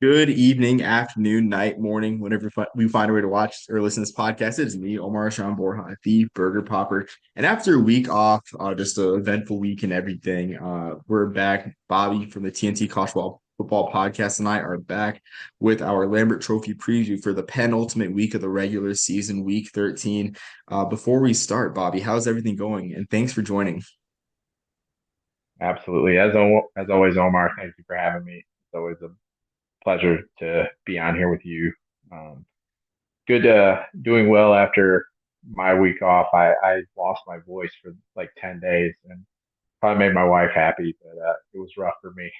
Good evening, afternoon, night, morning, whenever we find a way to watch or listen to this podcast. It is me, Omar Sean Borja, the Burger Popper. And after a week off, just an eventful week and everything, we're back. Bobby from the TNT College Football Podcast and I are back with our Lambert Trophy preview for the penultimate week of the regular season, week 13. Before we start, Bobby, how's everything going? And thanks for joining. Absolutely. As always, Omar, thank you for having me. It's always a pleasure to be on here with you. Um, good doing well after my week off. I lost my voice for like 10 days and probably made my wife happy, but it was rough for me.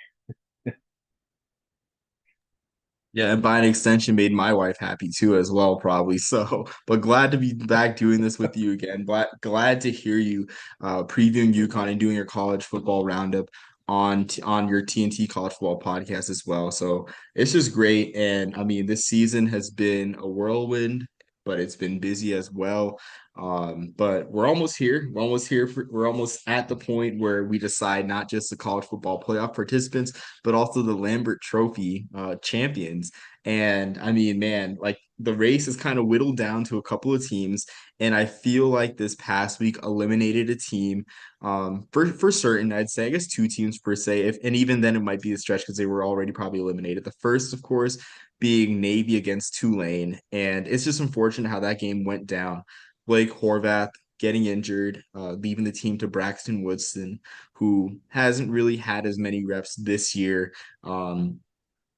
Yeah, and by an extension, made my wife happy too, as well, probably. So, but glad to be back doing this with you again. Glad to hear you previewing UConn and doing your college football roundup on your TNT College Football podcast as well. So it's just great, and I mean, this season has been a whirlwind, but it's been busy as well. But we're almost here. We're almost at the point where we decide not just the college football playoff participants but also the Lambert Trophy champions. And I mean, man, like the race is kind of whittled down to a couple of teams, and I feel like this past week eliminated a team. For certain, I'd say I guess two teams per se. If and even then it might be a stretch because they were already probably eliminated. The first, of course, being Navy against Tulane, and it's just unfortunate how that game went down. Blake Horvath getting injured, leaving the team to Braxton Woodson, who hasn't really had as many reps this year. Um,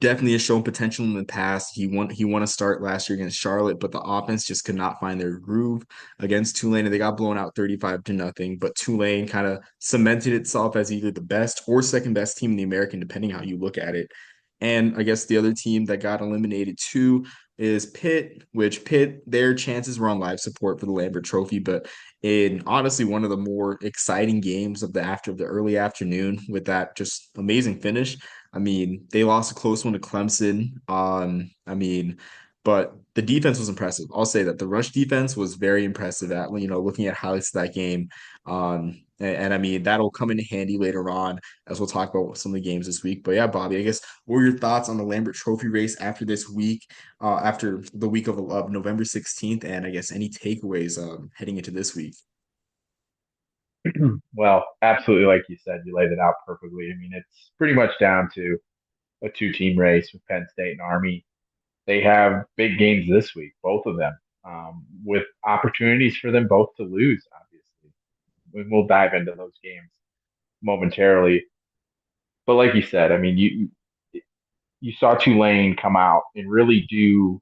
Definitely has shown potential in the past. He won a start last year against Charlotte, but the offense just could not find their groove against Tulane, and they got blown out 35 to nothing. But Tulane kind of cemented itself as either the best or second best team in the American, depending how you look at it. And I guess the other team that got eliminated too is Pitt, which Pitt, their chances were on live support for the Lambert Trophy, but in honestly one of the more exciting games of the early afternoon with that just amazing finish. I mean, they lost a close one to Clemson. But the defense was impressive. I'll say that the rush defense was very impressive at, looking at highlights of that game. And I mean, that'll come in handy later on as we'll talk about some of the games this week. But yeah, Bobby, I guess what were your thoughts on the Lambert Trophy race after this week, after the week of November 16th, and I guess any takeaways heading into this week? Well, absolutely, like you said, you laid it out perfectly. I mean, it's pretty much down to a two-team race with Penn State and Army. They have big games this week, both of them, with opportunities for them both to lose, obviously. We'll dive into those games momentarily. But like you said, I mean, you saw Tulane come out and really do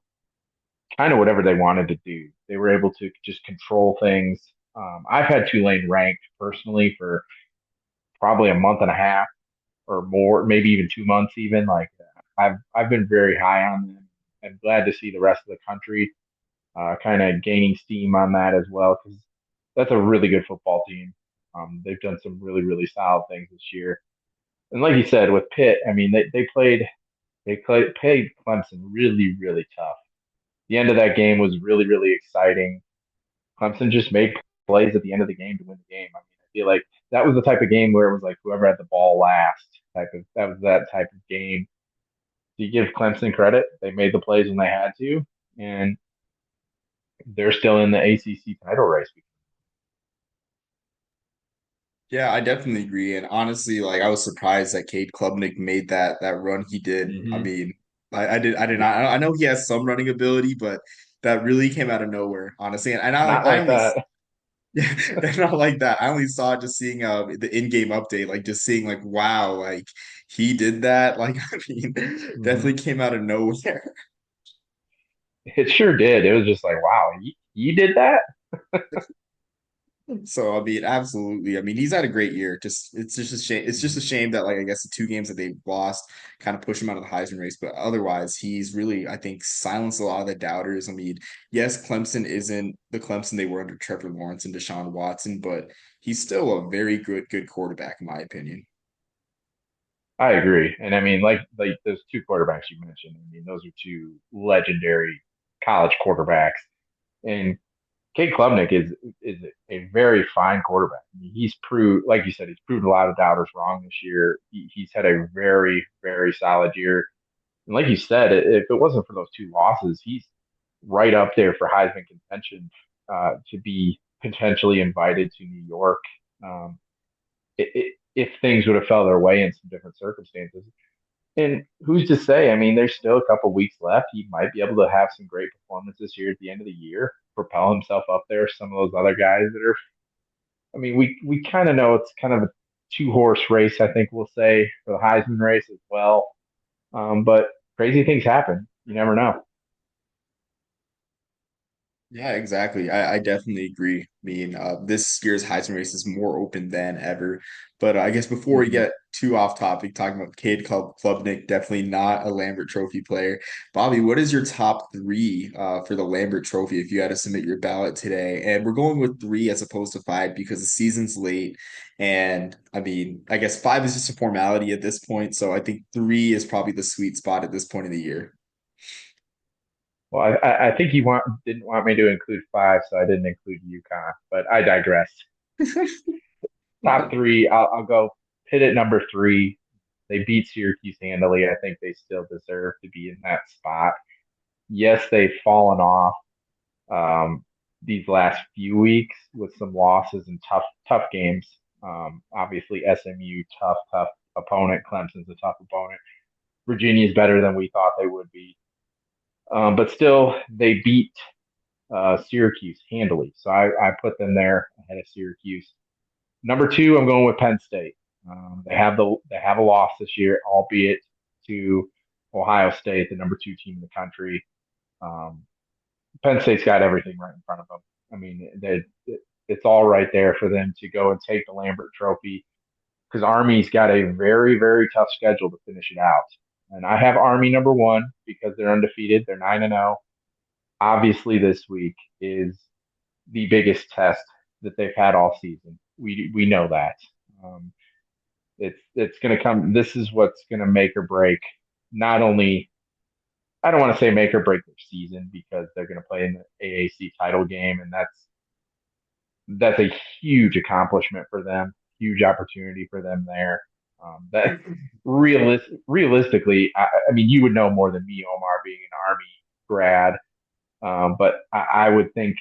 kind of whatever they wanted to do. They were able to just control things. I've had Tulane ranked personally for probably a month and a half or more, maybe even 2 months, even. Like I've been very high on them. I'm glad to see the rest of the country kind of gaining steam on that as well because that's a really good football team. They've done some really solid things this year. And like you said, with Pitt, I mean played Clemson really tough. The end of that game was really exciting. Clemson just made plays at the end of the game to win the game. I mean, I feel like that was the type of game where it was like whoever had the ball last type of that was that type of game. Do you give Clemson credit? They made the plays when they had to, and they're still in the ACC title race. Yeah, I definitely agree. And honestly, like I was surprised that Cade Klubnik made that run he did. I Mm-hmm. mean, I did not. I know he has some running ability, but that really came out of nowhere, honestly. And Not I like only that. not like that. I only saw it just seeing the in-game update, like just seeing like wow, like he did that. Like I mean, Mm-hmm. definitely came out of nowhere. It sure did. It was just like, wow, you did that? So I mean, absolutely. I mean, he's had a great year. Just it's just a shame. It's just a shame that like I guess the two games that they lost kind of push him out of the Heisman race. But otherwise, he's really I think silenced a lot of the doubters. I mean, yes, Clemson isn't the Clemson they were under Trevor Lawrence and Deshaun Watson, but he's still a very good quarterback in my opinion. I agree. And I mean, like those two quarterbacks you mentioned, I mean, those are two legendary college quarterbacks. And Cade Klubnik is a very fine quarterback. I mean, he's proved, like you said, he's proved a lot of doubters wrong this year. He's had a very solid year. And like you said, if it wasn't for those two losses, he's right up there for Heisman contention to be potentially invited to New York. Um, if things would have fell their way in some different circumstances. And who's to say? I mean, there's still a couple weeks left. He might be able to have some great performances here at the end of the year, propel himself up there. Some of those other guys that are, I mean, we kind of know it's kind of a two-horse race, I think we'll say, for the Heisman race as well. But crazy things happen. You never know. Yeah, exactly. I definitely agree. I mean, this year's Heisman race is more open than ever. But I guess before we Hmm. get too off topic, talking about Cade Klubnik, definitely not a Lambert Trophy player. Bobby, what is your top three for the Lambert Trophy if you had to submit your ballot today? And we're going with three as opposed to five because the season's late. And I mean, I guess five is just a formality at this point. So I think three is probably the sweet spot at this point of the year. Well, I think you didn't want me to include five, so I didn't include UConn. But I digress. Top three, I'll go Pitt at number three. They beat Syracuse handily. I think they still deserve to be in that spot. Yes, they've fallen off these last few weeks with some losses and tough games. Obviously, SMU, tough opponent. Clemson's a tough opponent. Virginia's better than we thought they would be. But still, they beat Syracuse handily. So I put them there ahead of Syracuse. Number two, I'm going with Penn State. They have a loss this year, albeit to Ohio State, the number two team in the country. Um, Penn State's got everything right in front of them. I mean, it's all right there for them to go and take the Lambert Trophy because Army's got a very tough schedule to finish it out. And I have Army number one because they're undefeated. They're 9-0. Obviously, this week is the biggest test that they've had all season. We know that. Um, it's going to come. This is what's going to make or break. Not only I don't want to say make or break their season because they're going to play in the AAC title game, and that's a huge accomplishment for them. Huge opportunity for them there. That realistically, I mean, you would know more than me, Omar, being an Army grad. But I would think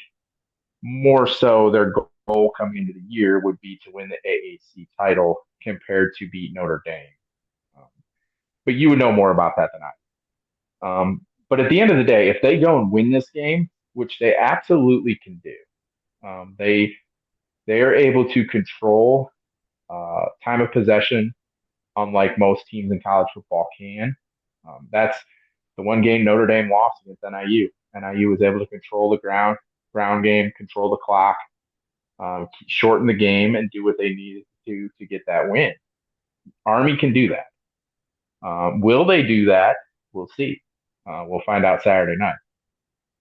more so their goal coming into the year would be to win the AAC title compared to beat Notre Dame. Um, but you would know more about that than I. But at the end of the day, if they go and win this game, which they absolutely can do, they are able to control time of possession, unlike most teams in college football can. That's the one game Notre Dame lost against NIU. NIU was able to control the ground game, control the clock, shorten the game, and do what they needed to get that win. Army can do that. Will they do that? We'll see. We'll find out Saturday night.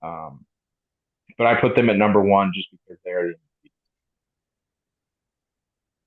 Um, but I put them at number one just because they're the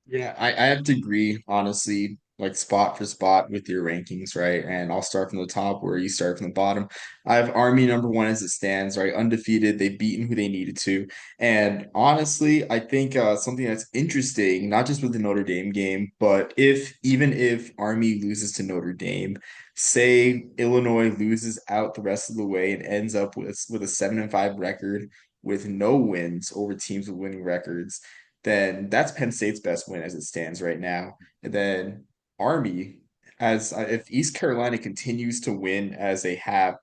Yeah, I have to agree, honestly, like spot for spot with your rankings, right? And I'll start from the top where you start from the bottom. I have Army number one as it stands, right? Undefeated. They've beaten who they needed to. And honestly, I think something that's interesting, not just with the Notre Dame game, but even if Army loses to Notre Dame, say Illinois loses out the rest of the way and ends up with a 7-5 record with no wins over teams with winning records, then that's Penn State's best win as it stands right now. And then Army, as if East Carolina continues to win as they have,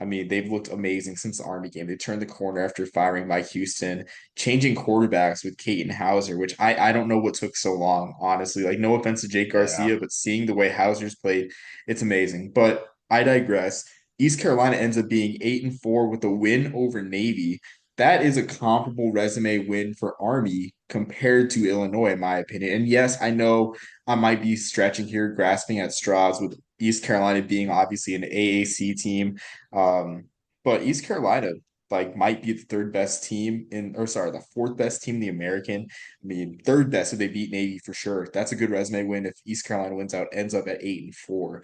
I mean, they've looked amazing since the Army game. They turned the corner after firing Mike Houston, changing quarterbacks with Caton Hauser, which I don't know what took so long, honestly. Like, no offense to Jake yeah. Garcia, but seeing the way Hauser's played, it's amazing. But I digress. East Carolina ends up being 8-4 with a win over Navy. That is a comparable resume win for Army compared to Illinois, in my opinion. And yes, I know I might be stretching here, grasping at straws with East Carolina being obviously an AAC team. Um, but East Carolina like might be the third best team in, or sorry, the fourth best team in the American. I mean, third best if they beat Navy for sure. That's a good resume win if East Carolina wins out, ends up at 8-4.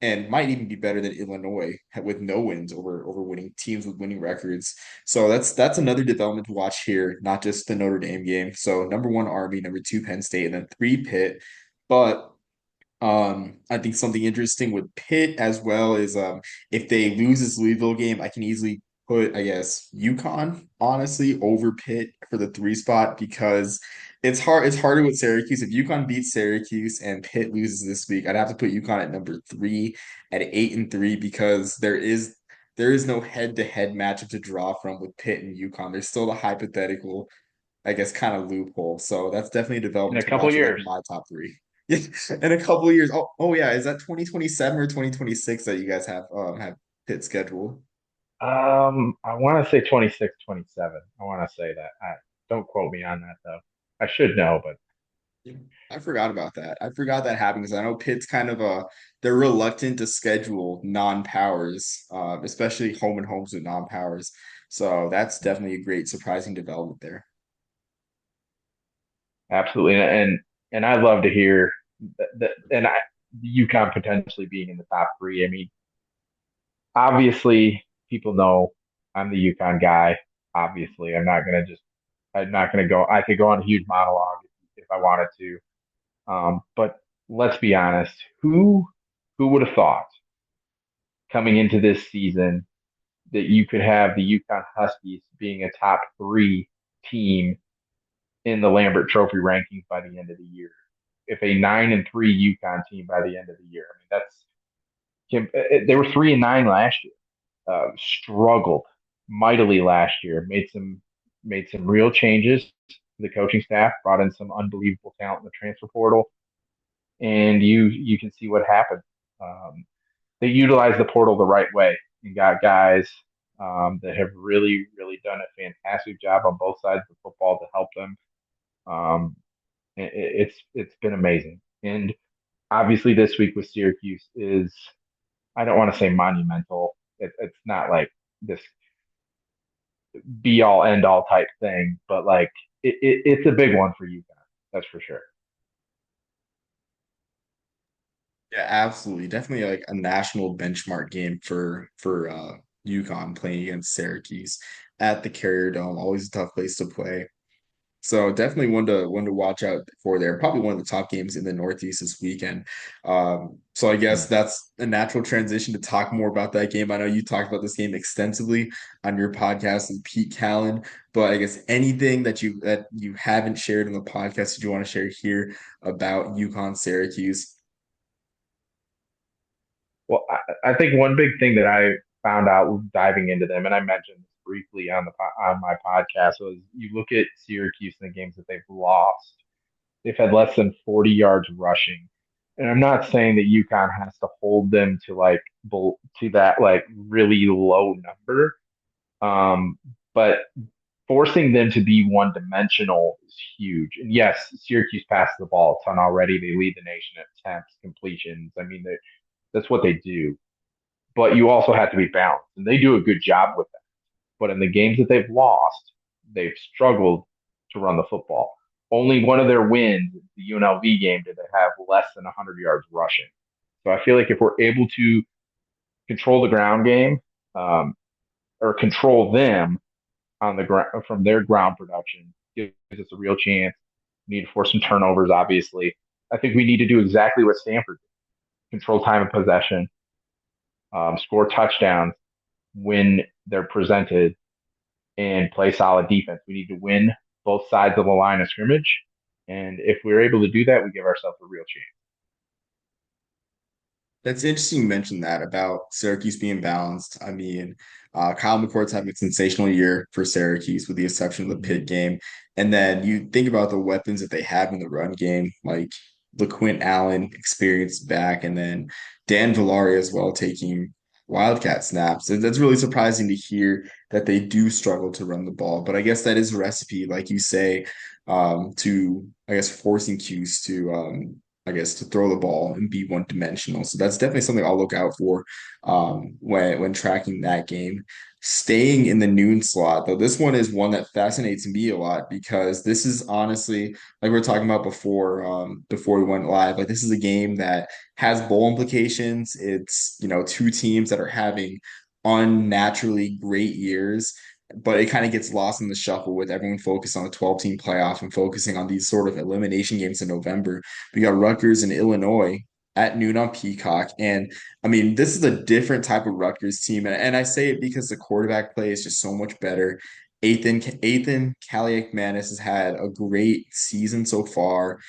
And might even be better than Illinois with no wins over winning teams with winning records. So that's another development to watch here, not just the Notre Dame game. So number one Army, number two Penn State, and then three Pitt. But I think something interesting with Pitt as well is if they lose this Louisville game, I can easily put, I guess, UConn honestly over Pitt for the three spot because it's harder with Syracuse. If UConn beats Syracuse and Pitt loses this week, I'd have to put UConn at number three at 8-3 because there is no head-to-head matchup to draw from with Pitt and UConn. There's still the hypothetical, I guess, kind of loophole. So that's definitely a in development a to couple watch with like years. my top three. In a couple of years. Oh yeah, is that 2027 or 2026 that you guys have pit scheduled? I want to say 26, 27. I want to say that. Don't quote me on that though. I should know, but Yeah. I forgot about that. I forgot that happened because I know Pitt's kind of they're reluctant to schedule non-powers, especially home and homes with non-powers. So that's definitely a great surprising development there. absolutely. And I love to hear that, and UConn potentially being in the top three. I mean, obviously, people know I'm the UConn guy. Obviously, I'm not gonna go. I could go on a huge monologue if I wanted to. But let's be honest, who would have thought coming into this season that you could have the UConn Huskies being a top three team in the Lambert Trophy rankings by the end of the year? If a 9-3 UConn team by the end of the year, I mean they were 3-9 last year. Struggled mightily last year. Made some real changes to the coaching staff. Brought in some unbelievable talent in the transfer portal, and you can see what happened. Um, they utilized the portal the right way and got guys that have really done a fantastic job on both sides of the football to help them. Um, it's been amazing, and obviously this week with Syracuse is, I don't want to say monumental. It's not like this be all end all type thing, but like it's a big one for you guys. That's for sure. Yeah, absolutely. Definitely like a national benchmark game for UConn playing against Syracuse at the Carrier Dome. Always a tough place to play. So definitely one to watch out for there. Probably one of the top games in the Northeast this weekend. So I guess Mm. that's a natural transition to talk more about that game. I know you talked about this game extensively on your podcast with Pete Callan, but I guess anything that you haven't shared on the podcast that you want to share here about UConn Syracuse. Well, I think one big thing that I found out diving into them, and I mentioned this briefly on my podcast, was you look at Syracuse and the games that they've lost. They've had less than 40 yards rushing. And I'm not saying that UConn has to hold them to to that like really low number. Um, but forcing them to be one dimensional is huge. And yes, Syracuse passes the ball a ton already. They lead the nation at attempts, completions. I mean, that's what they do. But you also have to be balanced, and they do a good job with that. But in the games that they've lost, they've struggled to run the football. Only one of their wins, the UNLV game, did they have less than 100 yards rushing. So I feel like if we're able to control the ground game, um, or control them on the ground from their ground production, gives us a real chance. We need to force some turnovers, obviously. I think we need to do exactly what Stanford did: control time of possession, score touchdowns when they're presented, and play solid defense. We need to win both sides of the line of scrimmage. And if we're able to do that, we give ourselves a real chance. That's interesting you mentioned that about Syracuse being balanced. I mean, Kyle McCord's having a sensational year for Syracuse with the exception of the Mm-hmm. Pitt game. And then you think about the weapons that they have in the run game, like LaQuint Allen, experienced back, and then Dan Villari as well taking Wildcat snaps. And that's really surprising to hear that they do struggle to run the ball. But I guess that is a recipe, like you say, to, I guess, forcing Cuse to I guess, to throw the ball and be one dimensional. So that's definitely something I'll look out for when tracking that game. Staying in the noon slot, though, this one is one that fascinates me a lot because this is honestly, like we were talking about before we went live, like this is a game that has bowl implications. It's, two teams that are having unnaturally great years, but it kind of gets lost in the shuffle with everyone focused on the 12-team playoff and focusing on these sort of elimination games in November. We got Rutgers and Illinois. at noon on Peacock. And I mean, this is a different type of Rutgers team. And I say it because the quarterback play is just so much better. Ethan Kaliakmanis has had a great season so far.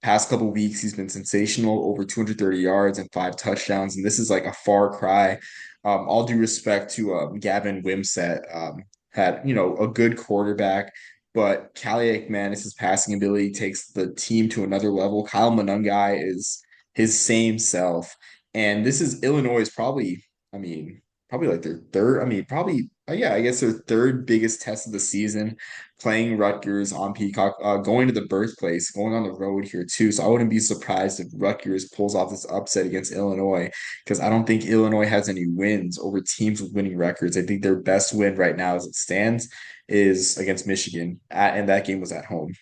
Past couple weeks, he's been sensational, over 230 yards and 5 touchdowns. And this is like a far cry. All due respect to Gavin Wimsatt, had a good quarterback, but Kaliakmanis' passing ability takes the team to another level. Kyle Monangai is his same self, and this is Illinois is probably, I mean, probably like their third. I mean, probably yeah, I guess their third biggest test of the season, playing Rutgers on Peacock, going to the birthplace, going on the road here too. So I wouldn't be surprised if Rutgers pulls off this upset against Illinois because I don't think Illinois has any wins over teams with winning records. I think their best win right now, as it stands, is against Michigan, and that game was at home.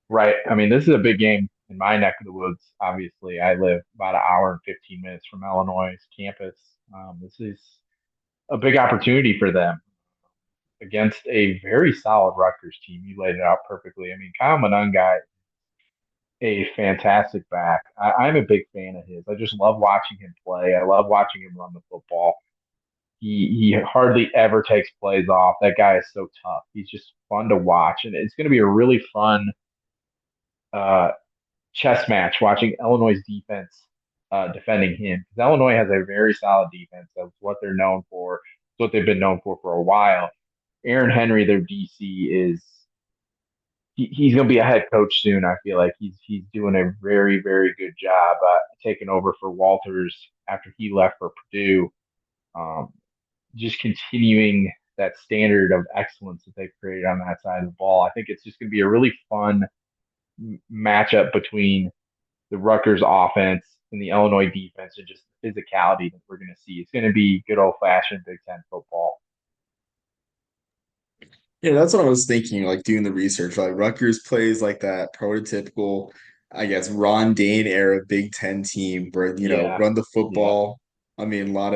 Right. I mean, this is a big game in my neck of the woods. Obviously, I live about an hour and 15 minutes from Illinois campus. This is a big opportunity for them against a very solid Rutgers team. You laid it out perfectly. I mean, Kyle Monangai, a fantastic back. I'm a big fan of his. I just love watching him play. I love watching him run the football. He hardly ever takes plays off. That guy is so tough. He's just fun to watch, and it's going to be a really fun uh, chess match watching Illinois' defense defending him. Because Illinois has a very solid defense. That's what they're known for. It's what they've been known for a while. Aaron Henry, their DC, he's going to be a head coach soon. I feel like he's doing a very very good job taking over for Walters after he left for Purdue. Um, just continuing that standard of excellence that they've created on that side of the ball. I think it's just going to be a really fun matchup between the Rutgers offense and the Illinois defense and just the physicality that we're going to see. It's going to be good old fashioned Big Ten football. Yeah, that's what I was thinking, like doing the research. Like Rutgers plays like that prototypical, I guess, Ron Dane era Big Ten team where, Yeah. run the Yep. football. I mean, a lot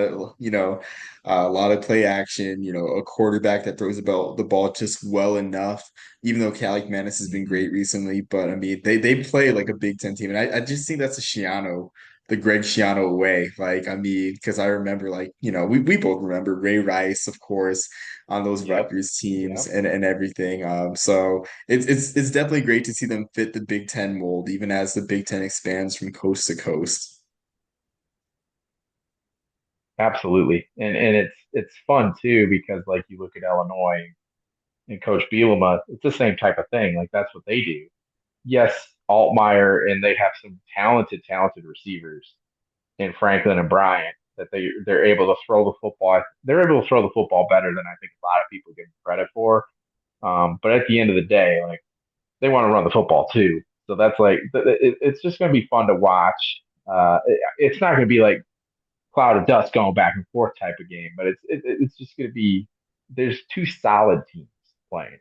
of play action, a quarterback that throws the ball just well enough, even though Calic Manis has been Mm-hmm. great recently. But I mean, they play like a Big Ten team. And I just think that's the Greg Schiano way. Like, I mean, because I remember like, we both remember Ray Rice, of course, on those Yep. Rutgers teams Yep. and everything. So it's definitely great to see them fit the Big Ten mold, even as the Big Ten expands from coast to coast. Absolutely. And it's fun too because like you look at Illinois and Coach Bielema, it's the same type of thing. Like that's what they do. Yes, Altmaier and they have some talented receivers in Franklin and Bryant that they're able to throw the football. They're able to throw the football better than I think a lot of people give them credit for. But at the end of the day, like they want to run the football too. So that's like it's just going to be fun to watch. It's not going to be like cloud of dust going back and forth type of game, but it's just going to be there's two solid teams playing.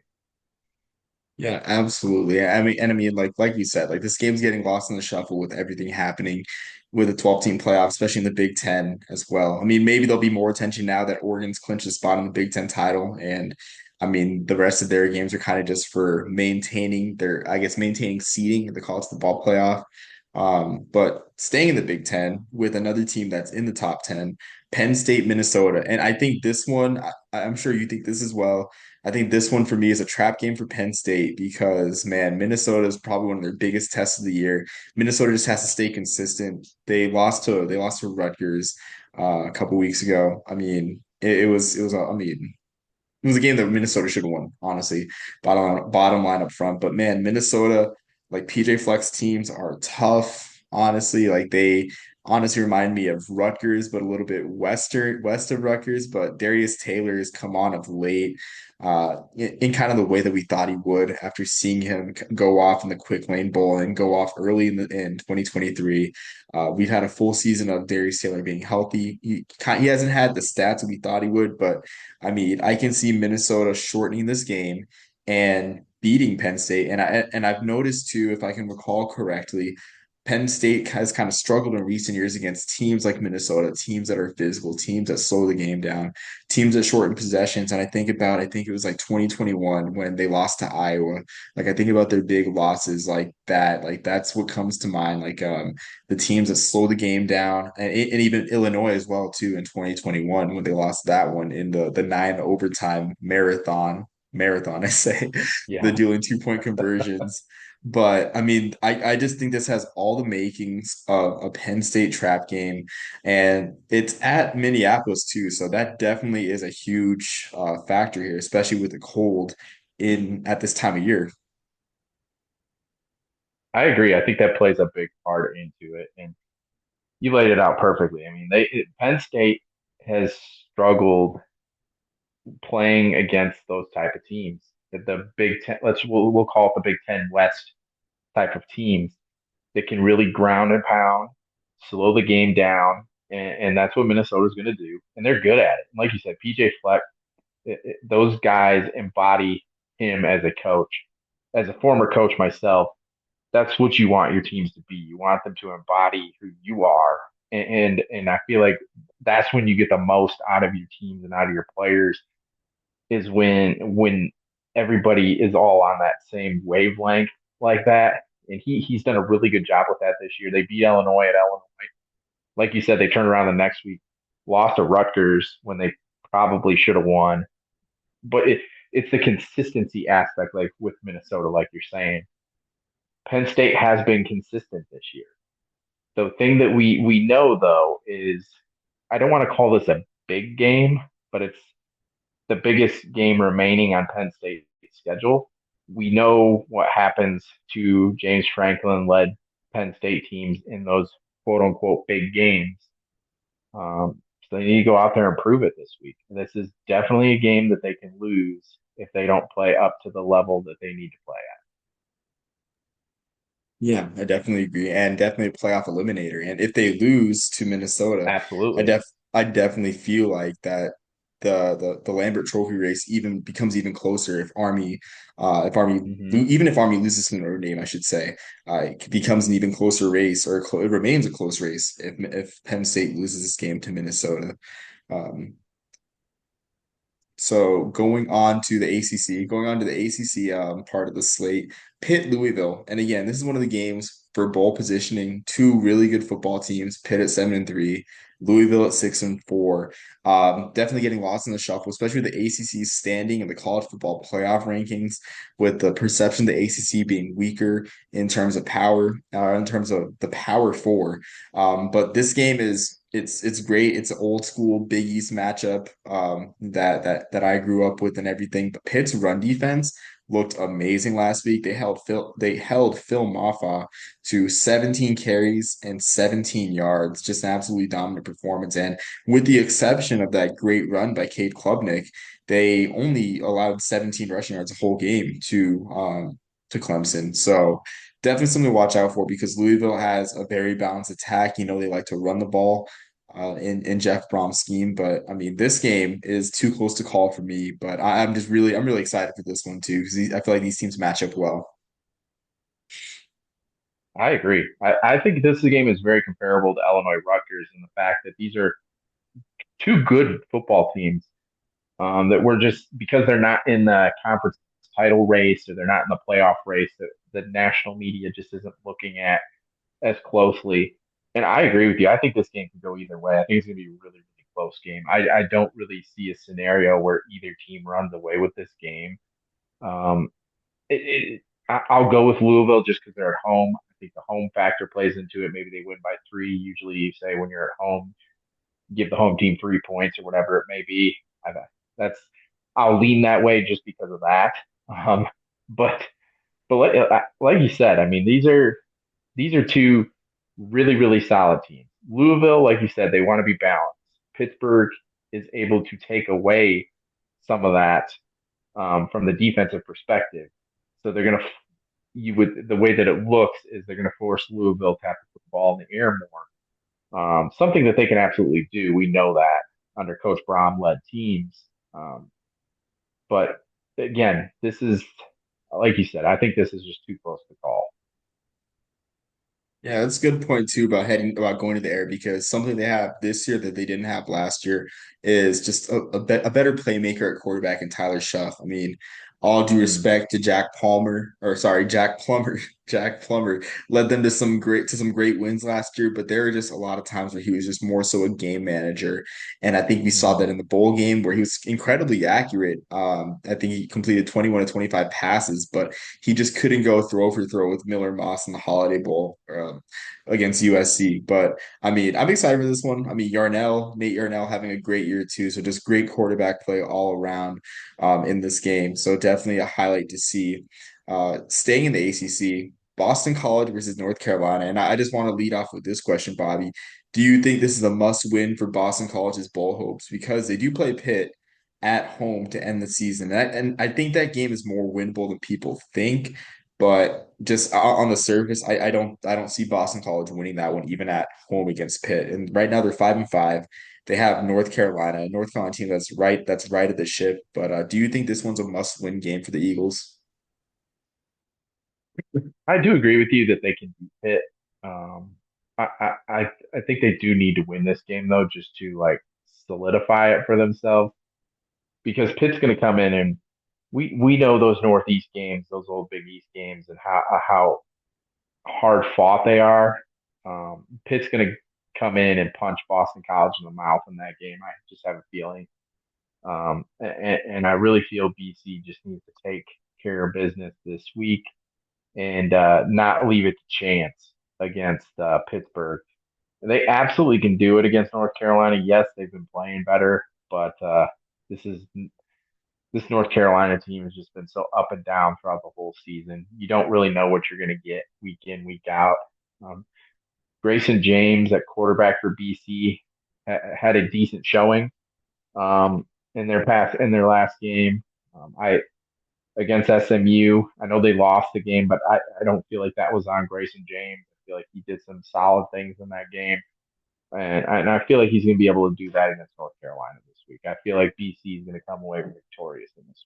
Yeah, absolutely. I mean, like you said, like this game's getting lost in the shuffle with everything happening with a 12-team playoff, especially in the Big Ten as well. I mean, maybe there'll be more attention now that Oregon's clinched a spot in the Big Ten title, and I mean, the rest of their games are kind of just for maintaining seeding in the college football playoff. But staying in the Big Ten with another team that's in the top 10, Penn State, Minnesota, and I think this one, I'm sure you think this as well. I think this one for me is a trap game for Penn State because, man, Minnesota is probably one of their biggest tests of the year. Minnesota just has to stay consistent. They lost to Rutgers a couple weeks ago. I mean, it was a game that Minnesota should have won, honestly. Bottom line up front. But man, Minnesota, like PJ Flex teams are tough, honestly. Like they honestly remind me of Rutgers, but a little bit west of Rutgers. But Darius Taylor has come on of late, in kind of the way that we thought he would after seeing him go off in the quick lane bowl and go off early in 2023. We've had a full season of Darius Taylor being healthy. He hasn't had the stats that we thought he would, but I mean, I can see Minnesota shortening this game and beating Penn State. And I've noticed too, if I can recall correctly, Penn State has kind of struggled in recent years against teams like Minnesota, teams that are physical, teams that slow the game down, teams that shorten possessions. And I think it was like 2021 when they lost to Iowa. Like I think about their big losses like that. Like that's what comes to mind. Like the teams that slow the game down, and even Illinois as well too in 2021 when they lost that one in the 9 overtime marathon. I say the Yeah, doing 2 point conversions. But I mean, I just think this has all the makings of a Penn State trap game, and it's at Minneapolis too. So that definitely is a huge factor here, especially with the cold in at this time of year. I agree. I think that plays a big part into it, and you laid it out perfectly. I mean, Penn State has struggled playing against those type of teams. The Big Ten, we'll call it the Big Ten West type of teams that can really ground and pound, slow the game down, and that's what Minnesota's going to do, and they're good at it. And like you said, PJ Fleck, those guys embody him as a coach. As a former coach myself, that's what you want your teams to be. You want them to embody who you are, and I feel like that's when you get the most out of your teams and out of your players is when everybody is all on that same wavelength like that. And he's done a really good job with that this year. They beat Illinois at Illinois. Like you said, they turned around the next week, lost to Rutgers when they probably should have won. But it's the consistency aspect, like with Minnesota, like you're saying. Penn State has been consistent this year. The thing that we know though is I don't want to call this a big game, but it's the biggest game remaining on Penn State's schedule. We know what happens to James Franklin led Penn State teams in those quote unquote big games. So they need to go out there and prove it this week. This is definitely a game that they can lose if they don't play up to the level that they need to play Yeah, I definitely agree, and definitely a playoff eliminator. And if they lose to Minnesota, at. I Absolutely. def I definitely feel like that the Lambert Trophy race even becomes even closer if Army Hmm. even if Army loses to Notre Dame, I should say, it becomes an even closer race, or it remains a close race if Penn State loses this game to Minnesota. Um, so going on to the ACC part of the slate, Pitt Louisville, and again, this is one of the games for bowl positioning. Two really good football teams, Pitt at 7-3, Louisville at 6-4. Definitely getting lost in the shuffle, especially with the ACC's standing in the college football playoff rankings, with the perception of the ACC being weaker in terms of power, in terms of the Power Four. But this game is it's great. It's an old school Big East matchup that I grew up with and everything. But Pitt's run defense looked amazing last week. They held Phil Mafah to 17 carries and 17 yards. Just an absolutely dominant performance. And with the exception of that great run by Cade Klubnik, they only allowed 17 rushing yards a whole game to Clemson. So definitely something to watch out for because Louisville has a very balanced attack. You know, they like to run the ball in Jeff Brom's scheme. But I mean, this game is too close to call for me. But I'm really excited for this one too because I feel like these teams match up well. I agree. I think this game is very comparable to Illinois Rutgers in the fact that these are two good football teams that were just because they're not in the conference title race or they're not in the playoff race that the national media just isn't looking at as closely. And I agree with you. I think this game could go either way. I think it's going to be a really, really close game. I don't really see a scenario where either team runs away with this game. Um, I'll go with Louisville just because they're at home. I think the home factor plays into it. Maybe they win by three. Usually, you say when you're at home, give the home team 3 points or whatever it may be. I, that's I'll lean that way just because of that. Um, but like you said, I mean these are two really really solid teams. Louisville, like you said, they want to be balanced. Pittsburgh is able to take away some of that from the defensive perspective. So they're gonna you would the way that it looks is they're gonna force Louisville to have to put the ball in the air more. Something that they can absolutely do. We know that under Coach Brom led teams. Um, but again, this is like you said. I think this is just too close to call. Yeah, that's a good point too about going to the air because something they have this year that they didn't have last year is just a better playmaker at quarterback in Tyler Shuff. I mean, all due Mm. respect to Jack Palmer, or sorry, Jack Plummer. Jack Plummer led them to some great wins last year, but there were just a lot of times where he was just more so a game manager. And I think we saw that Mhm. in the bowl game where he was incredibly accurate. I think he completed 21 to 25 passes, but he just couldn't go throw for throw with Miller Moss in the Holiday Bowl. Against USC. But I mean, I'm excited for this one. I mean, Nate Yarnell having a great year too. So just great quarterback play all around in this game. So definitely a highlight to see. Staying in the ACC, Boston College versus North Carolina. And I just want to lead off with this question, Bobby. Do you think this is a must win for Boston College's bowl hopes? Because they do play Pitt at home to end the season. And I think that game is more winnable than people think. But just on the surface, I don't see Boston College winning that one even at home against Pitt. And right now they're 5-5. They have North Carolina team that's right at the ship. But do you think this one's a must-win game for the Eagles? I do agree with you that they can beat Pitt. Um, I think they do need to win this game though, just to like solidify it for themselves because Pitt's going to come in and we know those Northeast games, those old Big East games, and how hard fought they are. Pitt's going to come in and punch Boston College in the mouth in that game. I just have a feeling, and I really feel BC just needs to take care of business this week and not leave it to chance against Pittsburgh. They absolutely can do it against North Carolina. Yes, they've been playing better, but this is this North Carolina team has just been so up and down throughout the whole season. You don't really know what you're going to get week in, week out. Um, Grayson James at quarterback for BC had a decent showing in their last game. I against SMU. I know they lost the game, but I don't feel like that was on Grayson James. I feel like he did some solid things in that game, and I feel like he's going to be able to do that against North Carolina this week. I feel like BC is going to come away victorious in this.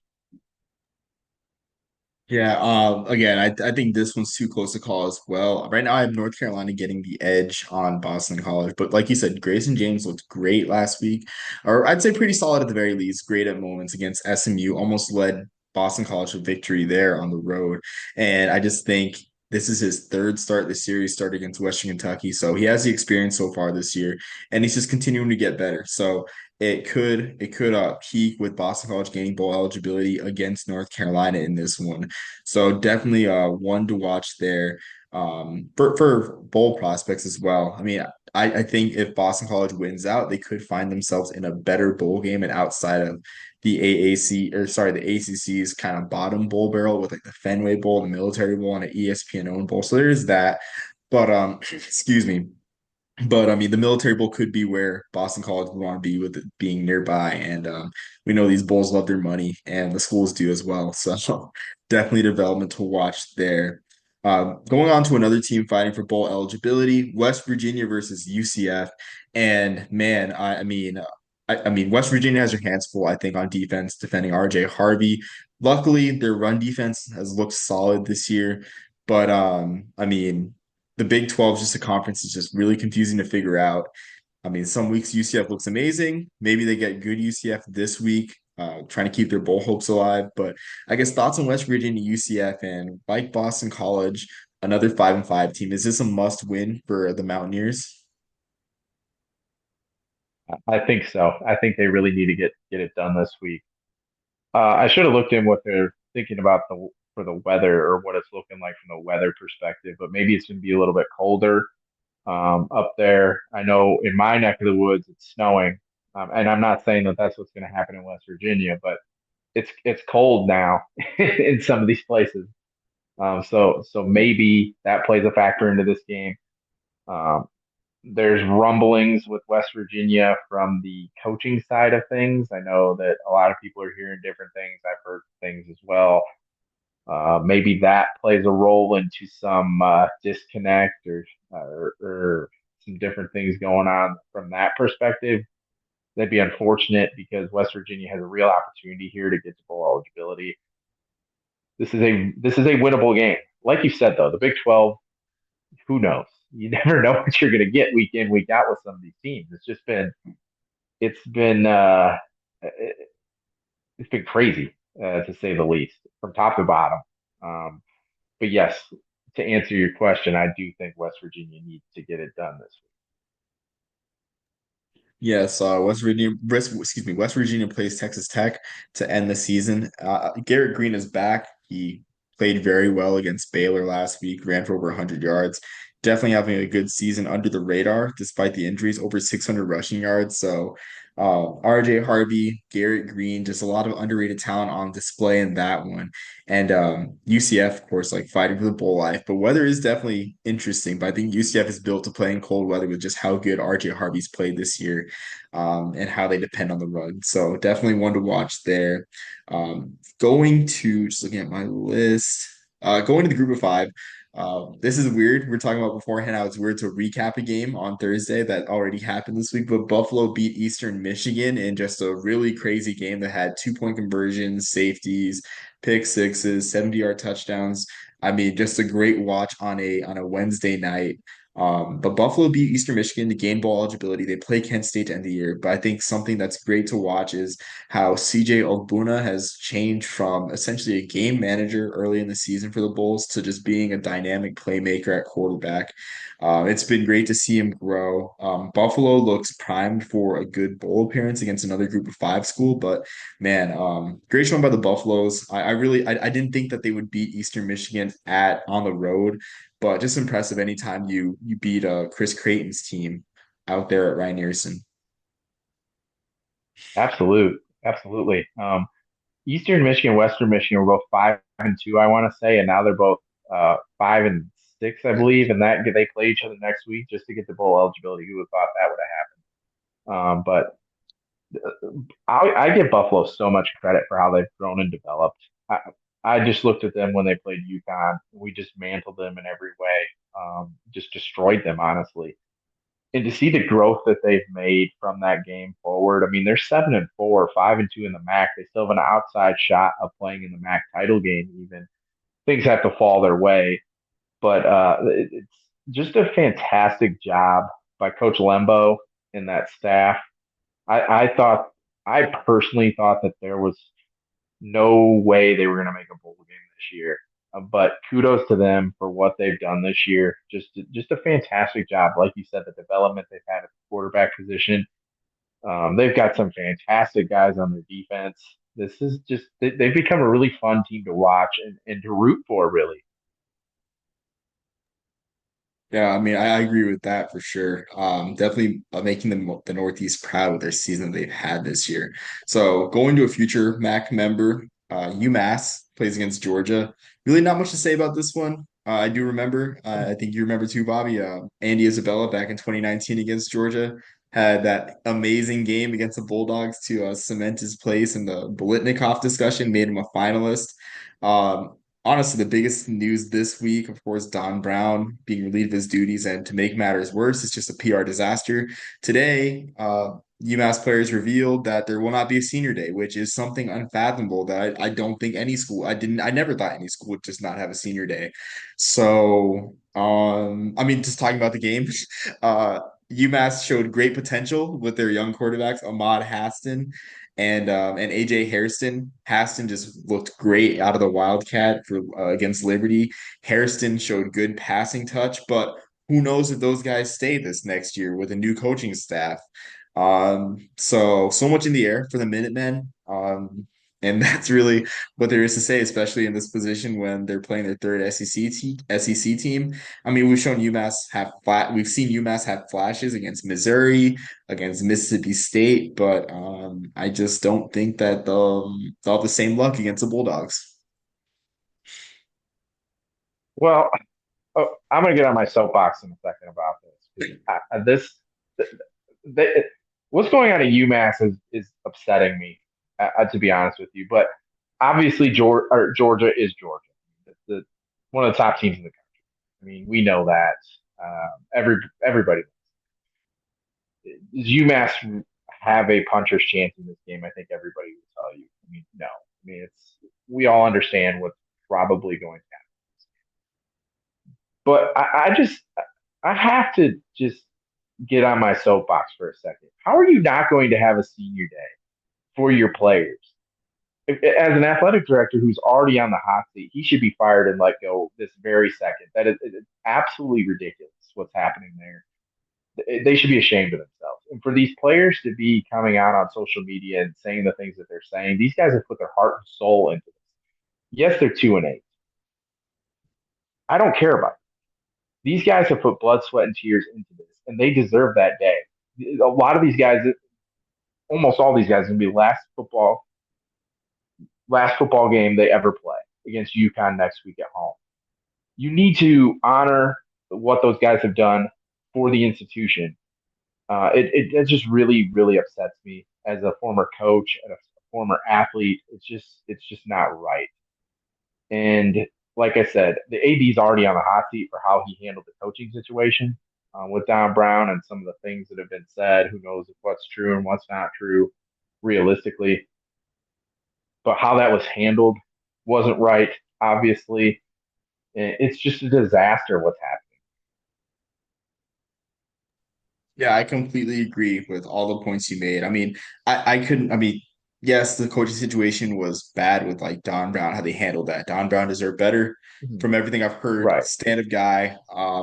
Yeah, again, I think this one's too close to call as well. Right now, I have North Carolina getting the edge on Boston College, but like you said, Grayson James looked great last week, or I'd say pretty solid at the very least. Great at moments against SMU, almost led Boston College to victory there on the road. And I just think this is his third start this series, start against Western Kentucky, so he has the experience so far this year, and he's just continuing to get better. So it could peak with Boston College gaining bowl eligibility against North Carolina in this one. So definitely one to watch there for bowl prospects as well. I mean, I think if Boston College wins out, they could find themselves in a better bowl game and outside of the AAC or sorry, the ACC's kind of bottom bowl barrel with like the Fenway Bowl, the Military Bowl, and an ESPN owned bowl. So there's that. But excuse me. But I mean, the Military Bowl could be where Boston College would want to be with it being nearby, and we know these bowls love their money, and the schools do as well. So definitely development to watch there. Going on to another team fighting for bowl eligibility, West Virginia versus UCF, and man, I mean, West Virginia has their hands full, I think, on defense defending RJ Harvey. Luckily, their run defense has looked solid this year, but I mean the Big 12 is just a conference is just really confusing to figure out. I mean, some weeks UCF looks amazing. Maybe they get good UCF this week, trying to keep their bowl hopes alive. But I guess thoughts on West Virginia, UCF, and like Boston College, another 5-5 team. Is this a must win for the Mountaineers? I think so. I think they really need to get it done this week. I should have looked in what they're thinking about the for the weather or what it's looking like from the weather perspective, but maybe it's going to be a little bit colder up there. I know in my neck of the woods it's snowing, and I'm not saying that that's what's going to happen in West Virginia, but it's cold now in some of these places. So maybe that plays a factor into this game. Um, there's rumblings with West Virginia from the coaching side of things. I know that a lot of people are hearing different things. I've heard things as well. Maybe that plays a role into some disconnect or some different things going on from that perspective. That'd be unfortunate because West Virginia has a real opportunity here to get to bowl eligibility. This is a winnable game. Like you said though, the Big 12, who knows? you never know what you're going to get week in, week out with some of these teams. It's been, it's been crazy, to say the least, from top to bottom. Um, but yes, to answer your question, I do think West Virginia needs to get it done this Yes, West Virginia plays Texas Tech to end the season. Garrett Green is back. He played very well against Baylor last week, ran for over 100 yards. Definitely having a good season under the radar, despite the injuries, over 600 rushing yards. So, RJ Harvey, Garrett Green, just a lot of underrated talent on display in that one. And UCF, of course, like fighting for the bowl life. But weather is definitely interesting. But I think UCF is built to play in cold weather with just how good RJ Harvey's played this year, and how they depend on the run. So definitely one to watch there. Going to just looking at my list, going to the group of five. This is weird. We are talking about beforehand how it's weird to recap a game on Thursday that already happened this week, but Buffalo beat Eastern Michigan in just a really crazy game that had 2-point conversions, safeties, pick sixes, 70-yard touchdowns. I mean, just a great watch on a Wednesday night. But Buffalo beat Eastern Michigan to gain bowl eligibility. They play Kent State to end the year. But I think something that's great to watch is how CJ Ogbuna has changed from essentially a game manager early in the season for the Bulls to just being a dynamic playmaker at quarterback. It's been great to see him grow. Buffalo looks primed for a good bowl appearance against another group of five school, but man, great showing by the Buffaloes. I didn't think that they would beat Eastern Michigan at on the road, but just impressive anytime you beat Chris Creighton's team out there at Rynearson. week. Absolutely. Eastern Michigan, Western Michigan were both 5-2, I want to say, and now they're both 5-6, I believe, and that they play each other next week just to get the bowl eligibility. Who would have thought that would have happened? But I give Buffalo so much credit for how they've grown and developed. I just looked at them when they played UConn. We just mantled them in every way, just destroyed them, honestly. And to see the growth that they've made from that game forward, I mean, they're 7-4, 5-2 in the MAC. They still have an outside shot of playing in the MAC title game. Even things have to fall their way, but it's just a fantastic job by Coach Lembo and that staff. I thought, I personally thought that there was no way they were going to make a bowl game this year. But kudos to them for what they've done this year. Just a fantastic job. Like you said, the development they've had at the quarterback position. They've got some fantastic guys on their defense. This is just they've become a really fun team to watch and to root for, really. Yeah, I mean, I agree with that for sure. Definitely making the Northeast proud with their season they've had this year. So going to a future MAC member, UMass plays against Georgia. Really not much to say about this one. I do remember, I think you remember too, Bobby, Andy Isabella back in 2019 against Georgia had that amazing game against the Bulldogs to cement his place in the Bolitnikoff discussion, made him a finalist. Um, Honestly, the biggest news this week, of course, Don Brown being relieved of his duties, and to make matters worse, it's just a PR disaster. Today, UMass players revealed that there will not be a senior day, which is something unfathomable that I don't think any school, I never thought any school would just not have a senior day. So, I mean, just talking about the game, uh, UMass showed great potential with their young quarterbacks, Ahmad Haston and AJ Hairston. Haston just looked great out of the Wildcat for against Liberty. Hairston showed good passing touch, but who knows if those guys stay this next year with a new coaching staff. So much in the air for the Minutemen. And that's really what there is to say, especially in this position when they're playing their third SEC team. I mean, we've seen UMass have flashes against Missouri, against Mississippi State, but I just don't think that they'll have the same luck against the Bulldogs. Well, I'm going to get on my soapbox in a second about this because they, what's going on at UMass is upsetting me, to be honest with you. But obviously, Georgia is Georgia, one of the top teams in the country. I mean, we know that. Everybody does UMass have a puncher's chance in this game? I think everybody will tell you. I mean, no. I mean, it's we all understand what's probably going to happen. But I have to just get on my soapbox for a second. How are you not going to have a senior day for your players? As an athletic director who's already on the hot seat, he should be fired and let go this very second. That is it's absolutely ridiculous what's happening there. They should be ashamed of themselves. And for these players to be coming out on social media and saying the things that they're saying, these guys have put their heart and soul into this. Yes, they're 2-8. I don't care about it. These guys have put blood, sweat, and tears into this, and they deserve that day. A lot of these guys, almost all these guys, are going to be last football game they ever play against UConn next week at home. You need to honor what those guys have done for the institution. It just really really upsets me as a former coach and a former athlete. It's just not right. And like I said, the AD is already on the hot seat for how he handled the coaching situation with Don Brown and some of the things that have been said. Who knows what's true and what's not true realistically? But how that was handled wasn't right. Obviously, it's just a disaster what's happening. Yeah, I completely agree with all the points you made. I mean, I couldn't, I mean, yes, the coaching situation was bad with like Don Brown, how they handled that. Don Brown deserved better Mhm. from everything I've heard. Right. Stand-up guy.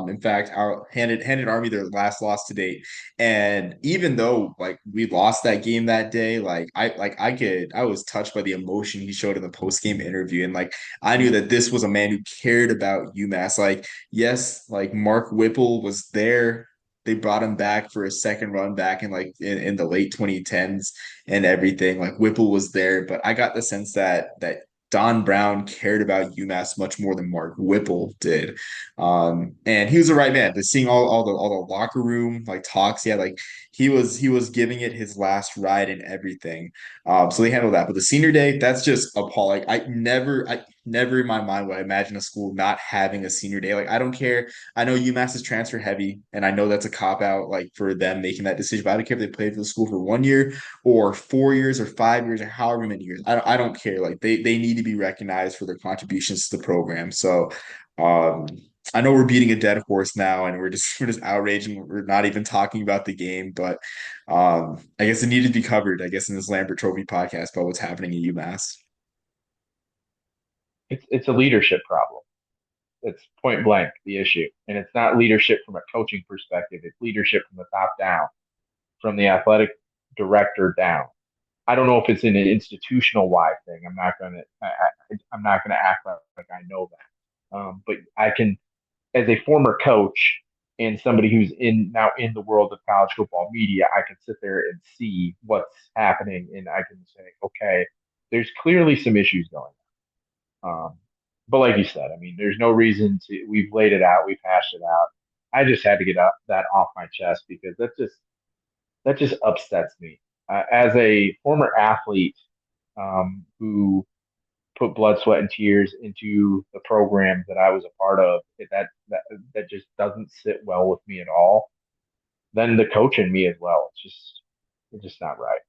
In fact, our handed Army their last loss to date. And even though like we lost that game that day, I was touched by the emotion he showed in the post-game interview. And like I knew that this was a man who cared about UMass. Like, yes, like Mark Whipple was there, they brought him back for a second run back in in the late 2010s and everything. Like Whipple was there, but I got the sense that Don Brown cared about UMass much more than Mark Whipple did. And he was the right man. But seeing all the locker room like talks, yeah, like he was giving it his last ride and everything. So they handled that. But the senior day, that's just appalling. I never in my mind would I imagine a school not having a senior day. Like I don't care. I know UMass is transfer heavy, and I know that's a cop out like for them making that decision. But I don't care if they played for the school for 1 year or 4 years or 5 years or however many years. I don't care. Like they need to be recognized for their contributions to the program. So um I know we're beating a dead horse now and we're just outraged and we're not even talking about the game, but I guess it needed to be covered, I guess, in this Lambert Trophy podcast about what's happening in UMass. It's a leadership problem. It's point blank the issue, and it's not leadership from a coaching perspective. It's leadership from the top down, from the athletic director down. I don't know if it's an institutional wide thing. I'm not gonna act like I know that. But I can, as a former coach and somebody who's in now in the world of college football media, I can sit there and see what's happening, and I can say, okay, there's clearly some issues going on. But like you said, I mean, there's no reason to. We've laid it out, we've hashed it out. I just had to get that off my chest because that just upsets me. As a former athlete who put blood, sweat, and tears into the program that I was a part of, that just doesn't sit well with me at all. Then the coach in me as well. It's just not right.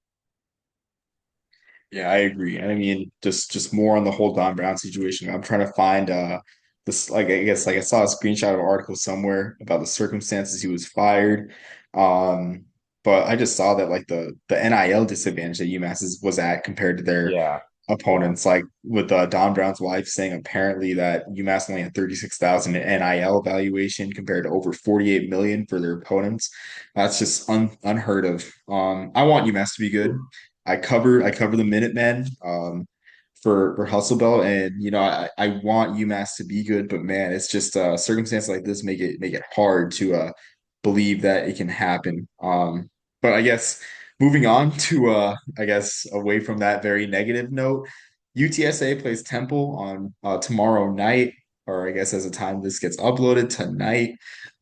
Yeah, I agree. I mean, just more on the whole Don Brown situation. I'm trying to find this like I guess like I saw a screenshot of an article somewhere about the circumstances he was fired. Um, but I just saw that like the NIL disadvantage that was at compared to their Yeah, yeah. opponents, like with Don Brown's wife saying apparently that UMass only had 36,000 in NIL valuation compared to over 48 million for their opponents. That's just unheard of. I want UMass to be good. I cover the Minutemen for Hustle Belt, and I want UMass to be good, but man, it's just circumstances like this make it hard to believe that it can happen. But I guess moving on to I guess away from that very negative note, UTSA plays Temple on tomorrow night, or I guess as the time this gets uploaded tonight.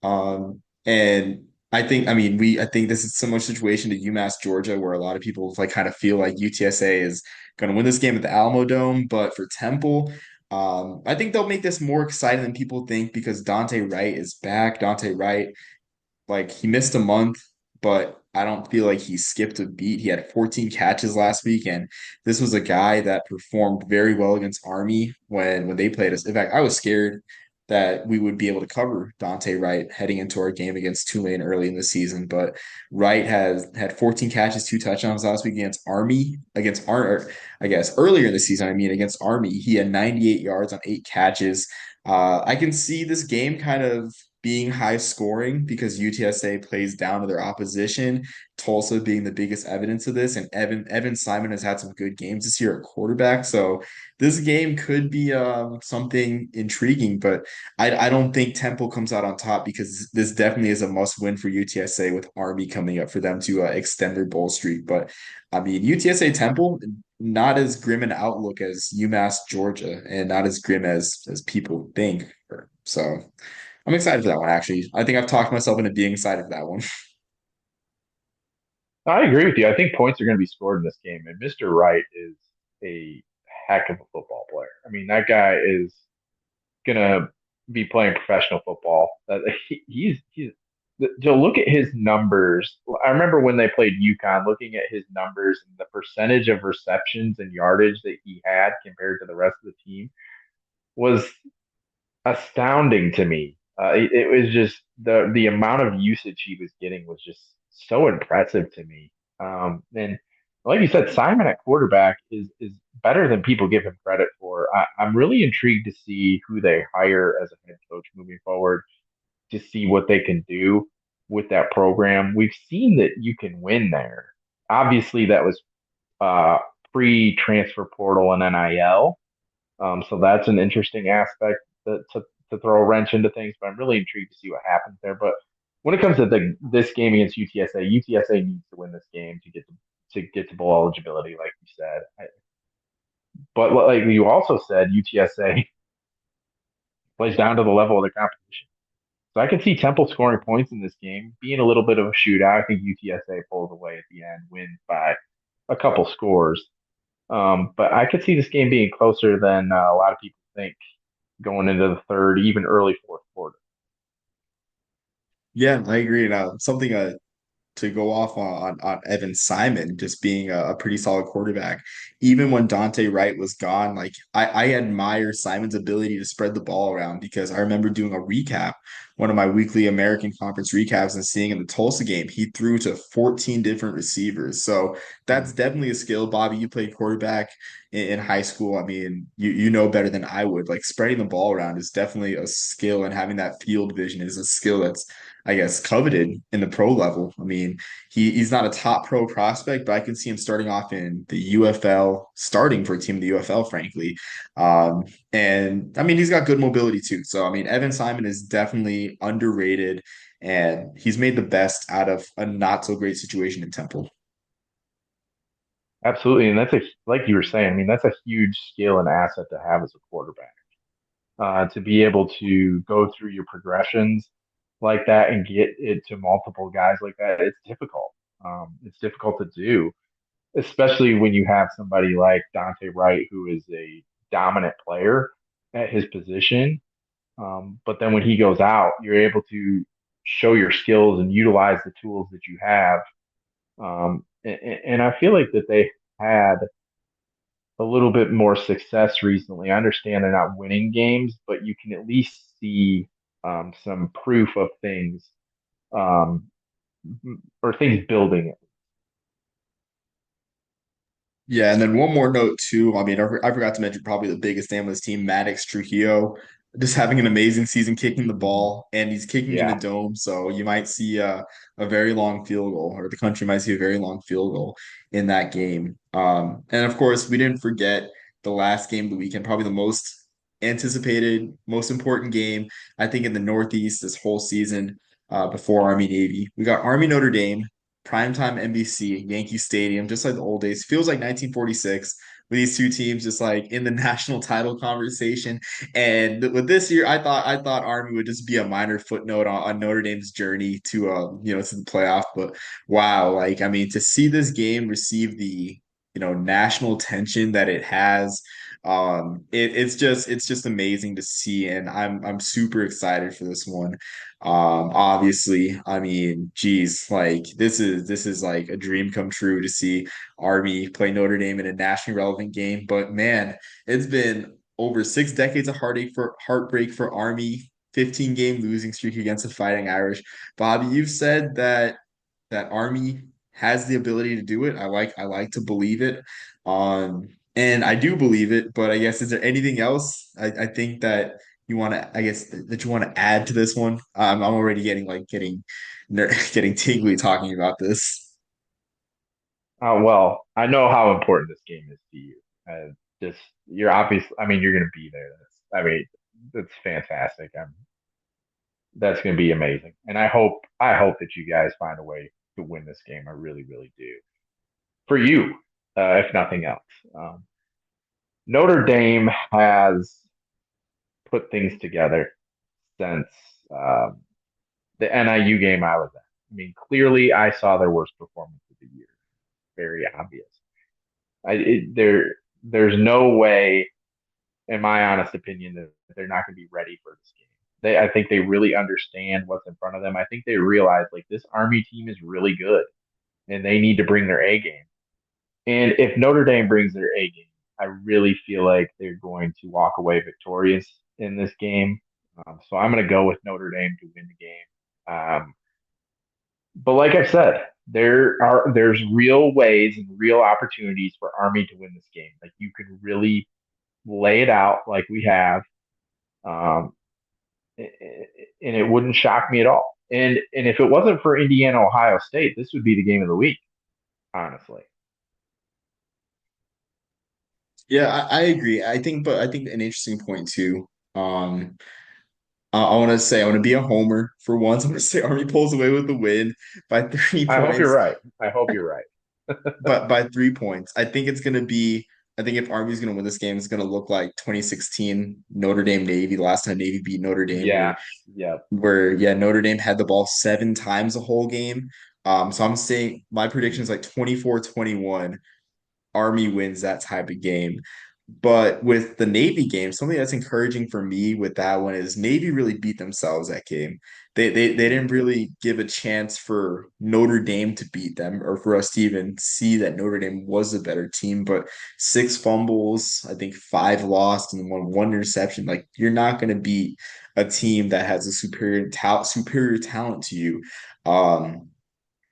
And I think this is a similar situation to UMass Georgia, where a lot of people like kind of feel like UTSA is going to win this game at the Alamo Dome, but for Temple, I think they'll make this more exciting than people think because Dante Wright is back. Dante Wright, like he missed a month, but I don't feel like he skipped a beat. He had 14 catches last week, and this was a guy that performed very well against Army when they played us. In fact, I was scared. that we would be able to cover Dante Wright heading into our game against Tulane early in the season. But Wright has had 14 catches, 2 touchdowns last week against Army, I guess earlier in the season, I mean, against Army. He had 98 yards on 8 catches. I can see this game kind of being high scoring because UTSA plays down to their opposition. Tulsa being the biggest evidence of this, and Evan Simon has had some good games this year at quarterback. So this game could be something intriguing, but I don't think Temple comes out on top because this definitely is a must win for UTSA with Army coming up for them to extend their bowl streak. But I mean, UTSA Temple not as grim an outlook as UMass Georgia, and not as grim as people think. So I'm excited for that one. Actually, I think I've talked myself into being excited for that one. I agree with you. I think points are going to be scored in this game, and Mr. Wright is a heck of a football player. I mean, that guy is going to be playing professional football. He's to look at his numbers. I remember when they played UConn, looking at his numbers and the percentage of receptions and yardage that he had compared to the rest of the team was astounding to me. It was just the amount of usage he was getting was just so impressive to me. And like you said, Simon at quarterback is better than people give him credit for. I'm really intrigued to see who they hire as a head coach moving forward, to see what they can do with that program. We've seen that you can win there. Obviously, that was uh, pre-transfer portal and NIL. So that's an interesting aspect to throw a wrench into things, but I'm really intrigued to see what happens there. But when it comes to this game against UTSA, UTSA needs to win this game to get to bowl eligibility, like you said. But like you also said, UTSA plays down to the level of the competition. So I can see Temple scoring points in this game, being a little bit of a shootout. I think UTSA pulls away at the end, wins by a couple scores. But I could see this game being closer than a lot of people think going into the third, even early fourth quarter. Yeah, I agree. Now, something to go off on Evan Simon just being a pretty solid quarterback. Even when Dante Wright was gone, like I admire Simon's ability to spread the ball around because I remember doing a recap, one of my weekly American Conference recaps, and seeing in the Tulsa game, he threw to 14 different receivers. So that's definitely a skill. Bobby, you played quarterback in high school. I mean, you know better than I would. Like spreading the ball around is definitely a skill, and having that field vision is a skill that's I guess, coveted in the pro level. I mean, he's not a top pro prospect, but I can see him starting off in the UFL, starting for a team in the UFL, frankly. And I mean, he's got good mobility too. So, I mean, Evan Simon is definitely underrated, and he's made the best out of a not so great situation in Temple. Absolutely, and that's a like you were saying. I mean, that's a huge skill and asset to have as a quarterback. To be able to go through your progressions like that and get it to multiple guys like that, it's difficult. It's difficult to do, especially when you have somebody like Dante Wright, who is a dominant player at his position. But then when he goes out, you're able to show your skills and utilize the tools that you have. And I feel like that they had a little bit more success recently. I understand they're not winning games, but you can at least see some proof of things, um, or things building. Yeah, and then one more note too. I mean, I forgot to mention probably the biggest name on this team, Maddox Trujillo, just having an amazing season kicking the ball, and he's kicking in a Yeah, dome, so you might see a very long field goal, or the country might see a very long field goal in that game. And of course, we didn't forget the last game of the weekend, probably the most anticipated, most important game, I think, in the Northeast this whole season, before Army Navy. We got Army Notre Dame primetime NBC, Yankee Stadium, just like the old days. Feels like 1946 with these two teams just like in the national title conversation. And with this year, I thought Army would just be a minor footnote on Notre Dame's journey to to the playoff. But wow, like I mean, to see this game receive the national attention that it has, it's just amazing to see, and I'm super excited for this one. Obviously, I mean, geez, like this is like a dream come true to see Army play Notre Dame in a nationally relevant game. But man, it's been over 6 decades of heartbreak for Army, 15-game losing streak against the Fighting Irish. Bobby, you've said that Army has the ability to do it. I like to believe it. And I do believe it, but I guess is there anything else I think that you want to I guess that you want to add to this one? I'm already getting tingly talking about this. Well, I know how important this game is to you. Just you're obvious. I mean, you're going to be there. That's fantastic. That's going to be amazing. And I hope that you guys find a way to win this game. I really, really do. For you, if nothing else. Um, Notre Dame has put things together since um, the NIU game I was at. I mean, clearly I saw their worst performance of the year. Very obvious. There's no way, in my honest opinion, that they're not going to be ready for this game. I think they really understand what's in front of them. I think they realize like this Army team is really good, and they need to bring their A game. And if Notre Dame brings their A game, I really feel like they're going to walk away victorious in this game. So I'm going to go with Notre Dame to win the game. But like I said, there's real ways and real opportunities for Army to win this game. Like you could really lay it out like we have, um, and it wouldn't shock me at all. And if it wasn't for Indiana Ohio State, this would be the game of the week, honestly. Yeah, I agree. But I think an interesting point too. I want to be a homer for once. I'm going to say Army pulls away with the win by three I hope you're points. right. I hope you're right. But by 3 points, I think it's going to be. I think if Army's going to win this game, it's going to look like 2016 Notre Dame Navy, the last time Navy beat Notre Dame, Yeah. Yeah. where yeah Notre Dame had the ball 7 times the whole game. So I'm saying my prediction is like 24-21. Army wins that type of game. But with the Navy game, something that's encouraging for me with that one is Navy really beat themselves that game. They didn't really give a chance for Notre Dame to beat them or for us to even see that Notre Dame was a better team. But 6 fumbles, I think 5 lost and one interception. Like you're not going to beat a team that has a superior talent to you. Um,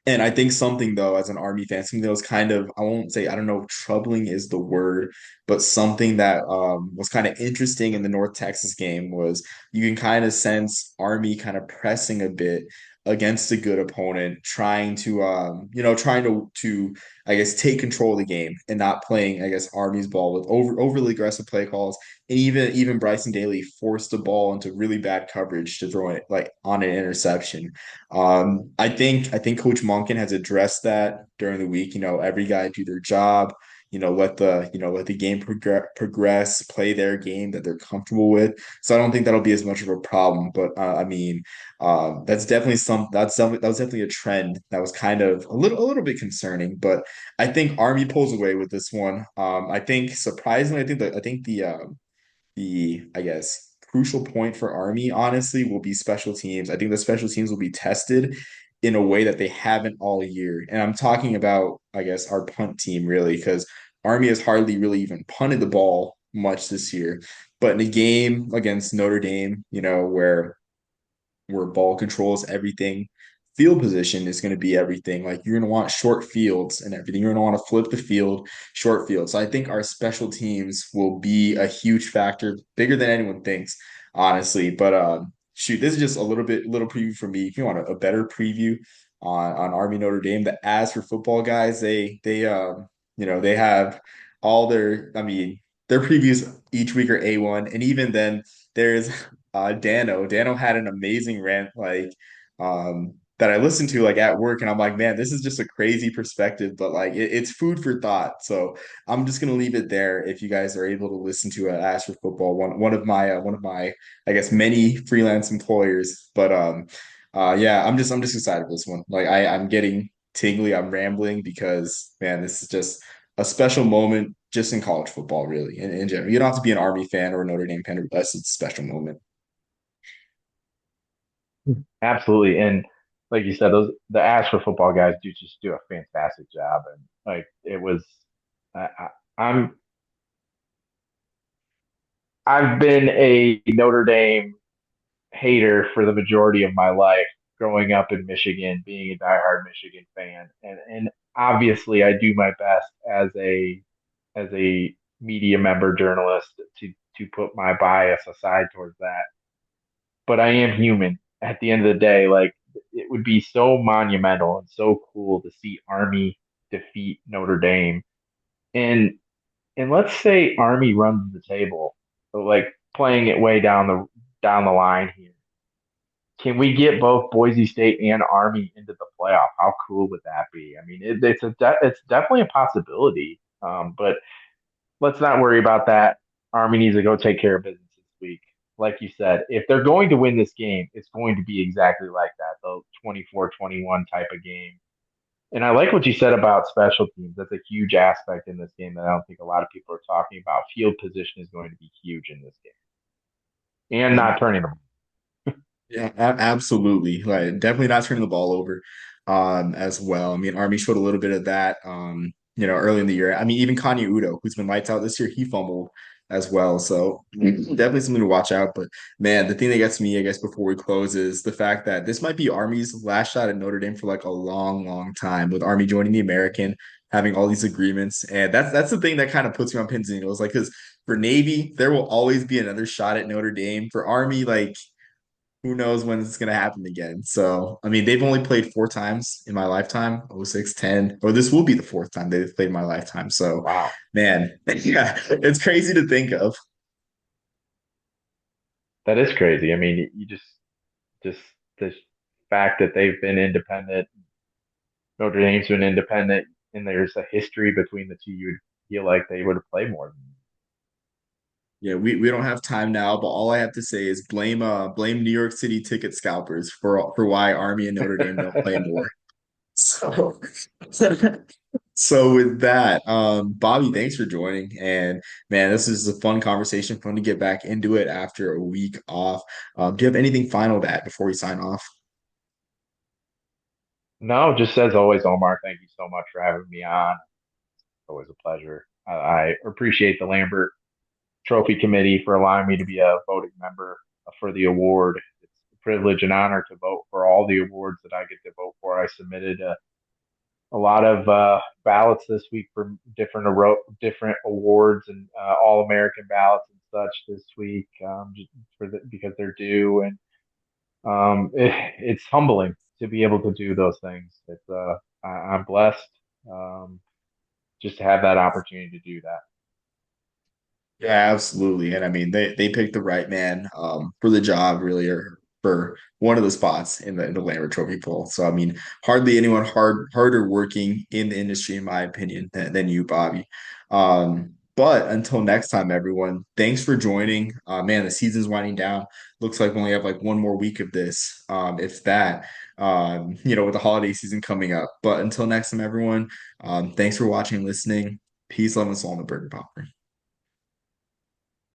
and I think something though, as an Army fan, something that was kind of, I won't say, I don't know if troubling is the word, but something that was kind of interesting in the North Texas game was you can kind of sense Army kind of pressing a bit against a good opponent, trying to trying to I guess take control of the game and not playing, I guess, Army's ball with overly aggressive play calls. And even Bryson Daly forced the ball into really bad coverage to throw it like on an interception. I think Coach Monken has addressed that during the week. Every guy do their job. Let the game progress, play their game that they're comfortable with. So I don't think that'll be as much of a problem. But I mean, that was definitely a trend that was kind of a little bit concerning. But I think Army pulls away with this one. I think surprisingly, I think the I guess crucial point for Army honestly will be special teams. I think the special teams will be tested in a way that they haven't all year. And I'm talking about I guess our punt team really because Army has hardly really even punted the ball much this year. But in a game against Notre Dame, where ball controls everything. Field position is going to be everything. Like you're going to want short fields and everything. You're going to want to flip the field, short field. So I think our special teams will be a huge factor, bigger than anyone thinks, honestly. But shoot, this is just a little preview for me. If you want a better preview on Army Notre Dame, the as for football guys, they have all their. I mean, their previews each week are A1, and even then, there's Dano. Dano had an amazing rant that I listened to like at work, and I'm like, man, this is just a crazy perspective, but like it's food for thought. So I'm just gonna leave it there. If you guys are able to listen to Ask for Football, one of my I guess many freelance employers, but yeah, I'm just excited for this one. Like I'm getting tingly, I'm rambling because man, this is just a special moment just in college football, really, in general. You don't have to be an Army fan or a Notre Dame fan, but it's a special moment. Absolutely. And like you said, the Ash for football guys do just do a fantastic job. And like it was, I, I'm I've been a Notre Dame hater for the majority of my life, growing up in Michigan, being a diehard Michigan fan, and obviously I do my best as a media member journalist to put my bias aside towards that. But I am human at the end of the day. Like it would be so monumental and so cool to see Army defeat Notre Dame. And and let's say Army runs the table, so like playing it way down the line here. Can we get both Boise State and Army into the playoff? How cool would that be? I mean, it's definitely a possibility. But let's not worry about that. Army needs to go take care of business this week. Like you said, if they're going to win this game, it's going to be exactly like that, the 24-21 type of game. And I like what you said about special teams. That's a huge aspect in this game that I don't think a lot of people are talking about. Field position is going to be huge in this game, and not turning them. Yeah, absolutely. Like definitely not turning the ball over as well. I mean, Army showed a little bit of that early in the year. I mean, even Kanye Udo, who's been lights out this year, he fumbled as well. So definitely something to watch out. But man, the thing that gets me, I guess, before we close is the fact that this might be Army's last shot at Notre Dame for like a long, long time, with Army joining the American, having all these agreements. And that's the thing that kind of puts me on pins and needles. Like, because for Navy, there will always be another shot at Notre Dame. For Army, like who knows when it's going to happen again. So, I mean, they've only played four times in my lifetime, oh 06, 10, or this will be the fourth time they've played in my lifetime. So, Wow, man, yeah, it's crazy to think of. that is crazy. I mean, you just the fact that they've been independent, Notre Dame's been independent, and there's a history between the two. You would feel like they would have played more. Yeah, we don't have time now, but all I have to say is blame New York City ticket scalpers for why Army and Notre Dame don't play more. So so with that, Bobby, thanks for joining. And man, this is a fun conversation, fun to get back into it after a week off. Do you have anything final to add before we sign off? No, just as always, Omar, thank you so much for having me on. It's always a pleasure. I appreciate the Lambert Trophy Committee for allowing me to be a voting member for the award. It's a privilege and honor to vote for all the awards that I get to vote for. I submitted a lot of ballots this week for different awards and All American ballots and such this week, just because they're due, and it's humbling to be able to do those things. I'm blessed, um, just to have that opportunity to do that. Yeah, absolutely. And I mean, they picked the right man for the job, really, or for one of the spots in the Lambert Trophy poll. So I mean, hardly anyone harder working in the industry, in my opinion, than you, Bobby. But until next time, everyone, thanks for joining. Man, the season's winding down. Looks like we only have like one more week of this, if that. With the holiday season coming up. But until next time, everyone, thanks for watching and listening. Peace, love, and soul on the Burger Popper.